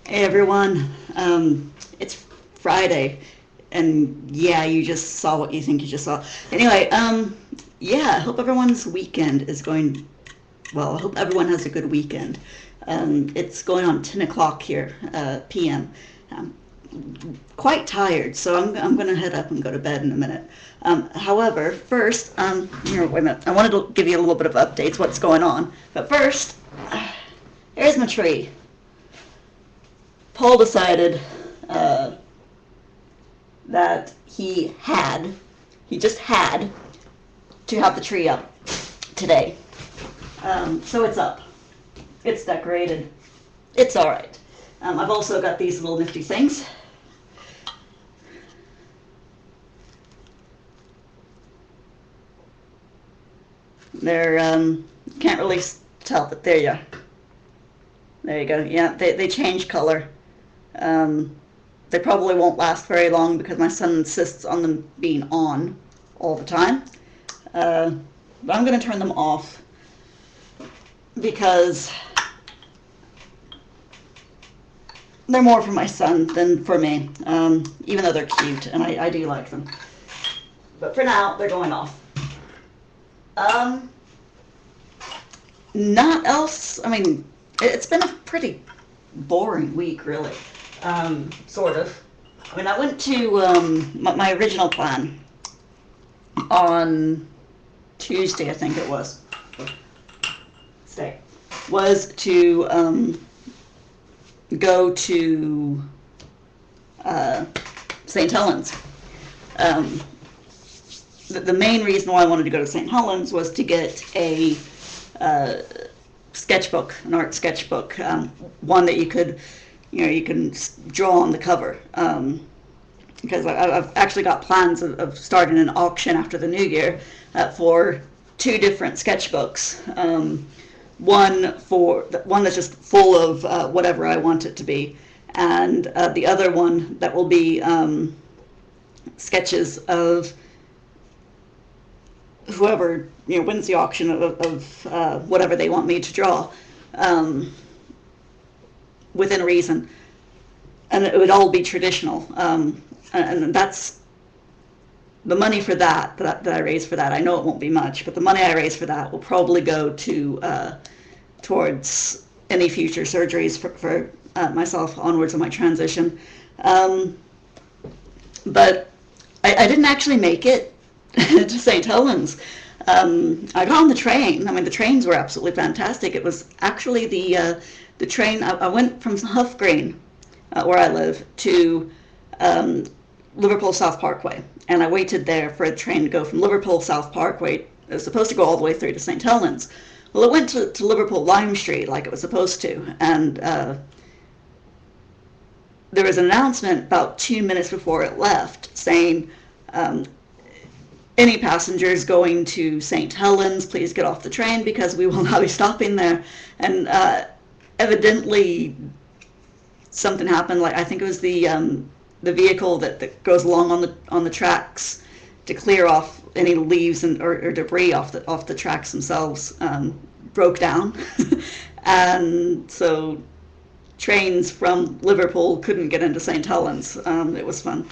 Hey everyone, it's Friday, and yeah, you just saw what you think you just saw. Anyway, yeah, I hope everyone's weekend is going well. I hope everyone has a good weekend. It's going on 10 o'clock here, p.m. I'm quite tired, so I'm going to head up and go to bed in a minute. However, first, here, wait a minute. I wanted to give you a little bit of updates, what's going on. But first, here's my tree. Paul decided that he just had to have the tree up today. So it's up. It's decorated. It's all right. I've also got these little nifty things. They're, can't really tell, but there you are. There you go. Yeah, they change color. They probably won't last very long because my son insists on them being on all the time. But I'm going to turn them off because they're more for my son than for me, even though they're cute, and I do like them. But for now, they're going off. Not else, I mean, it's been a pretty boring week, really. Sort of. I mean, I went to my original plan on Tuesday, I think it was. Was to go to St. Helens. The main reason why I wanted to go to St. Helens was to get a sketchbook, an art sketchbook, one that you could, you can draw on the cover. Because I've actually got plans of starting an auction after the new year for two different sketchbooks. One that's just full of whatever I want it to be, and the other one that will be sketches of whoever wins the auction of whatever they want me to draw, within reason, and it would all be traditional. And that's the money for that I raise for that. I know it won't be much, but the money I raise for that will probably go to towards any future surgeries for myself onwards on my transition. But I didn't actually make it to St. Helens. I got on the train. I mean, the trains were absolutely fantastic. It was actually the train. I went from Huff Green, where I live, to Liverpool South Parkway, and I waited there for a train to go from Liverpool South Parkway. It was supposed to go all the way through to St. Helens. Well, it went to Liverpool Lime Street like it was supposed to, and there was an announcement about 2 minutes before it left saying, any passengers going to St. Helens, please get off the train because we will not be stopping there. And evidently something happened. Like, I think it was the vehicle that goes along on the tracks to clear off any leaves or debris off the tracks themselves, broke down. And so trains from Liverpool couldn't get into St. Helens. It was fun.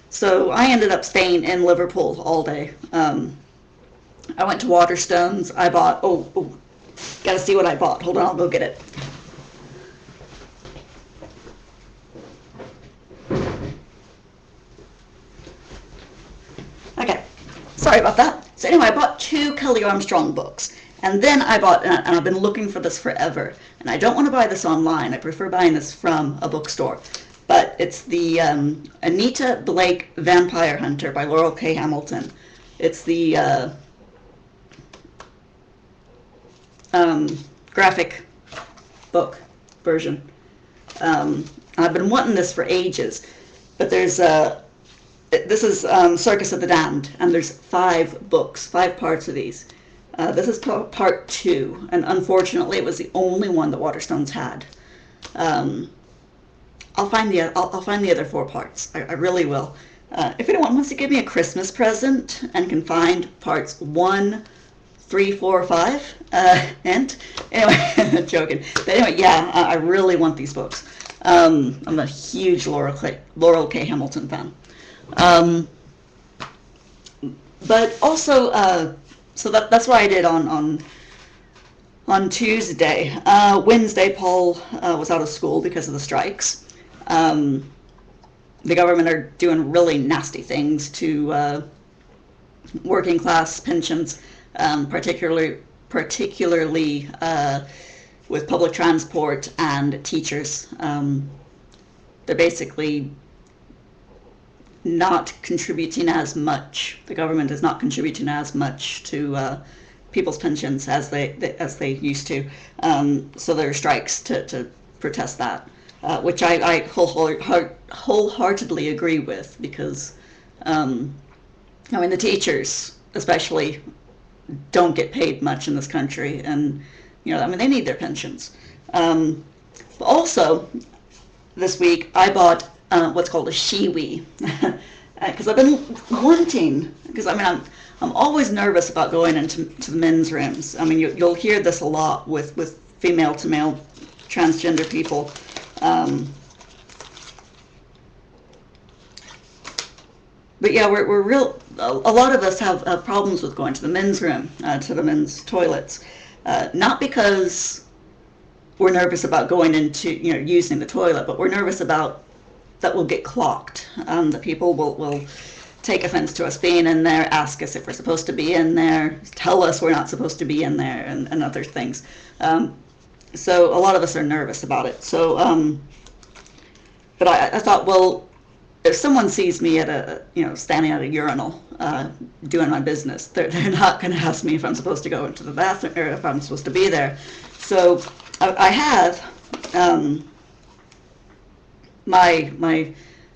So I ended up staying in Liverpool all day. I went to Waterstones. I bought, gotta see what I bought. Hold on, I'll go get it. Okay, sorry about that. So anyway, I bought 2 Kelly Armstrong books. And then I bought, and I've been looking for this forever, and I don't want to buy this online. I prefer buying this from a bookstore. But it's the Anita Blake Vampire Hunter by Laurel K. Hamilton. It's the graphic book version. I've been wanting this for ages, but there's this is Circus of the Damned, and there's 5 books, 5 parts of these. This is part 2, and unfortunately it was the only one that Waterstones had. I'll find the other 4 parts. I really will. If anyone wants to give me a Christmas present and can find parts 1, 3, 4, 5, and anyway, joking. But anyway, yeah, I really want these books. I'm a huge Laurel K. Hamilton fan. Um, but also, so that's what I did on Tuesday. Wednesday, Paul was out of school because of the strikes. Um, the government are doing really nasty things to working class pensions, particularly with public transport and teachers. They're basically not contributing as much. The government is not contributing as much to people's pensions as they used to. So there are strikes to protest that, which I wholeheartedly agree with, because I mean, the teachers especially don't get paid much in this country, and I mean, they need their pensions. But also, this week I bought what's called a SheWee, because I've been wanting. Because I mean, I'm always nervous about going into the men's rooms. I mean, you'll hear this a lot with female to male transgender people. But yeah, we're real. A lot of us have problems with going to the men's room, to the men's toilets, not because we're nervous about going into using the toilet, but we're nervous about that we'll get clocked. That people will take offense to us being in there, ask us if we're supposed to be in there, tell us we're not supposed to be in there, and other things. So a lot of us are nervous about it. So, but I thought, well, if someone sees me at standing at a urinal doing my business, they're not going to ask me if I'm supposed to go into the bathroom or if I'm supposed to be there. So I have my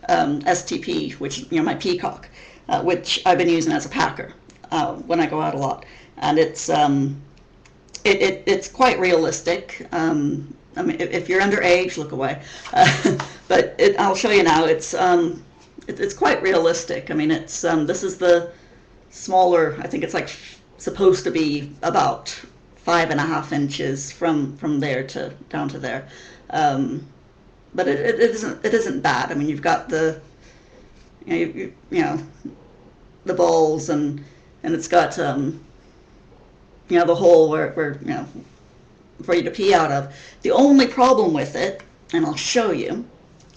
STP, which my Peacock, which I've been using as a packer when I go out a lot, and it's quite realistic. I mean, if you're underage, look away. But I'll show you now. It's quite realistic. I mean, this is the smaller. I think it's like supposed to be about 5.5 inches from there to down to there. But it isn't bad. I mean, you've got the the balls, and it's got the hole where for you to pee out of. The only problem with it, and I'll show you,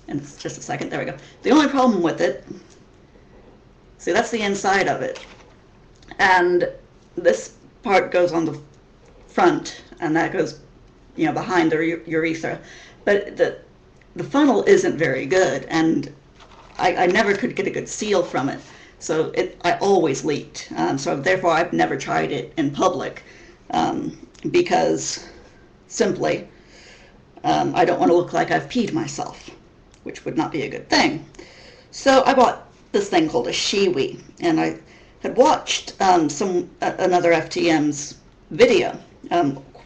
and it's just a second, there we go. The only problem with it, see, that's the inside of it, and this part goes on the front, and that goes behind the urethra, but the funnel isn't very good, and I never could get a good seal from it, so I always leaked. So therefore I've never tried it in public, because simply I don't want to look like I've peed myself, which would not be a good thing. So I bought this thing called a SheWee, and I had watched another FTM's video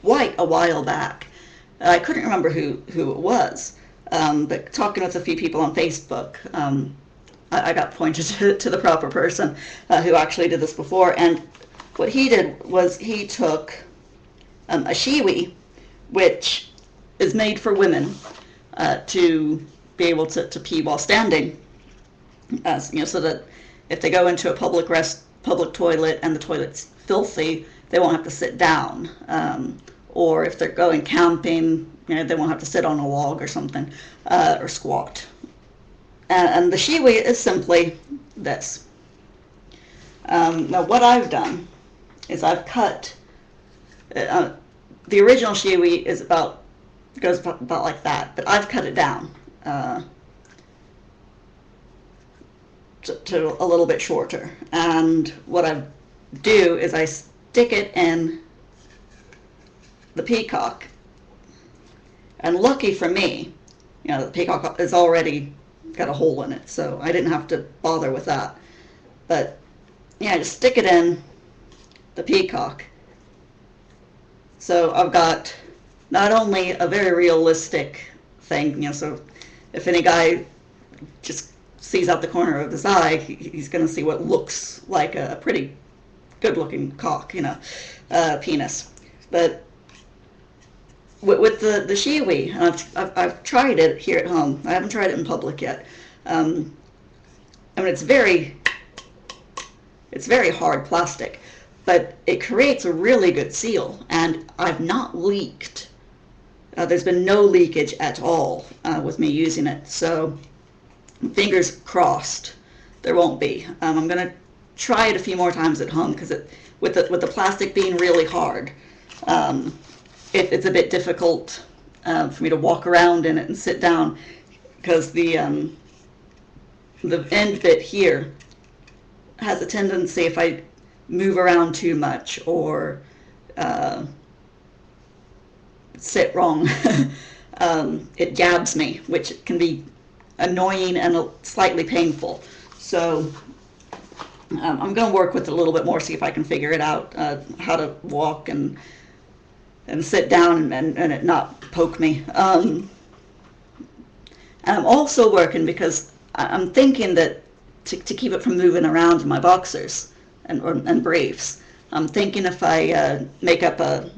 quite a while back. I couldn't remember who it was, but talking with a few people on Facebook, I got pointed to the proper person who actually did this before. And what he did was he took a SheWee, which is made for women to be able to pee while standing, so that if they go into a public toilet and the toilet's filthy, they won't have to sit down. Or if they're going camping, they won't have to sit on a log or something, or squat. And the SheWee is simply this. Now what I've done is I've cut, the original SheWee goes about like that, but I've cut it down to a little bit shorter. And what I do is I stick it in the Peacock, and lucky for me, the Peacock is already got a hole in it, so I didn't have to bother with that. But just stick it in the Peacock. So I've got not only a very realistic thing, so if any guy just sees out the corner of his eye, he's going to see what looks like a pretty good looking cock, penis. But with the SheWee, and I've tried it here at home. I haven't tried it in public yet. I mean, it's very hard plastic, but it creates a really good seal, and I've not leaked. There's been no leakage at all with me using it, so fingers crossed there won't be. I'm gonna try it a few more times at home because with the plastic being really hard, it's a bit difficult for me to walk around in it and sit down because the end bit here has a tendency, if I move around too much or sit wrong, it jabs me, which can be annoying and slightly painful. So I'm going to work with it a little bit more, see if I can figure it out, how to walk and sit down and it not poke me. And I'm also working because I'm thinking that to keep it from moving around in my boxers and briefs, I'm thinking if I make up a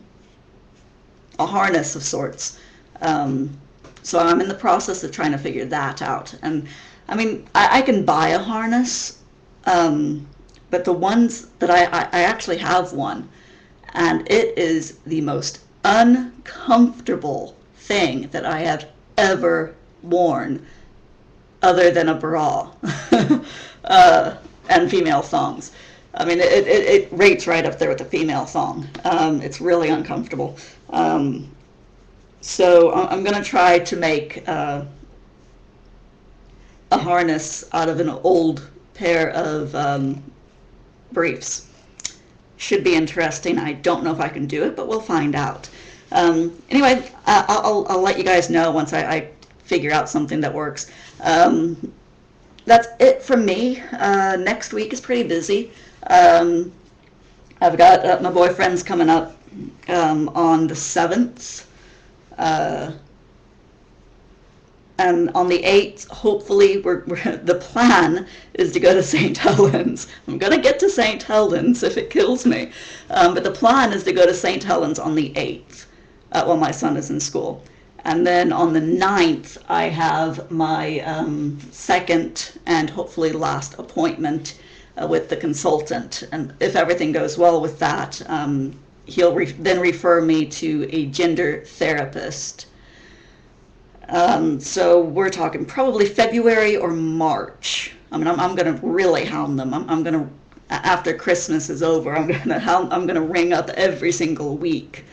harness of sorts. So I'm in the process of trying to figure that out. And I mean, I can buy a harness, but the ones that I actually have one, and it is the most uncomfortable thing that I have ever worn other than a bra and female thongs. I mean, it rates right up there with the female thong. It's really uncomfortable. So I'm going to try to make a harness out of an old pair of briefs. Should be interesting. I don't know if I can do it, but we'll find out. Anyway, I'll let you guys know once I figure out something that works. That's it from me. Next week is pretty busy. I've got my boyfriend's coming up on the 7th. And on the 8th, hopefully, the plan is to go to St. Helens. I'm going to get to St. Helens if it kills me. But the plan is to go to St. Helens on the 8th while my son is in school. And then on the 9th, I have my second and hopefully last appointment with the consultant. And if everything goes well with that, he'll then refer me to a gender therapist. So we're talking probably February or March. I mean, I'm going to really hound them. I'm going to, after Christmas is over, I'm going to ring up every single week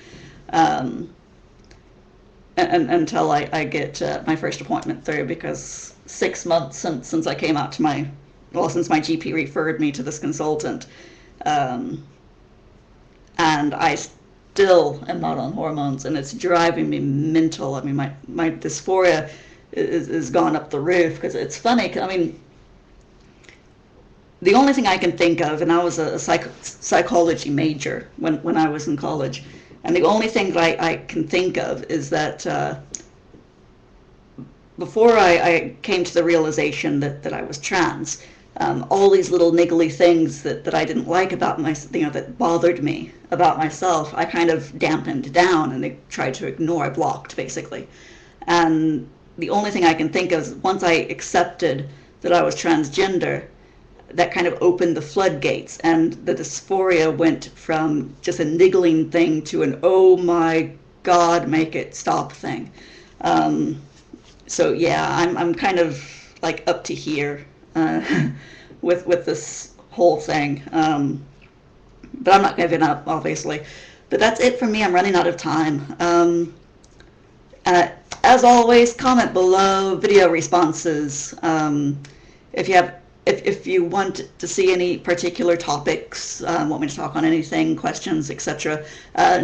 until I get my first appointment through, because 6 months since I came out to since my GP referred me to this consultant, and I still am not on hormones, and it's driving me mental. I mean, my dysphoria is gone up the roof, because it's funny. I mean, the only thing I can think of, and I was a psychology major when I was in college, and the only thing that I can think of is that before I came to the realization that I was trans, all these little niggly things that I didn't like about that bothered me about myself, I kind of dampened down and I tried to ignore. I blocked, basically. And the only thing I can think of is once I accepted that I was transgender, that kind of opened the floodgates, and the dysphoria went from just a niggling thing to an oh my god, make it stop thing. So yeah, I'm kind of like up to here with this whole thing, but I'm not giving up, obviously. But that's it for me. I'm running out of time. As always, comment below, video responses. If you want to see any particular topics, want me to talk on anything, questions, etc.,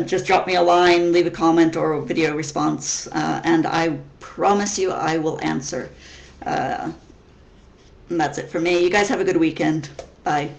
just drop me a line, leave a comment or a video response, and I promise you I will answer. And that's it for me. You guys have a good weekend. Bye.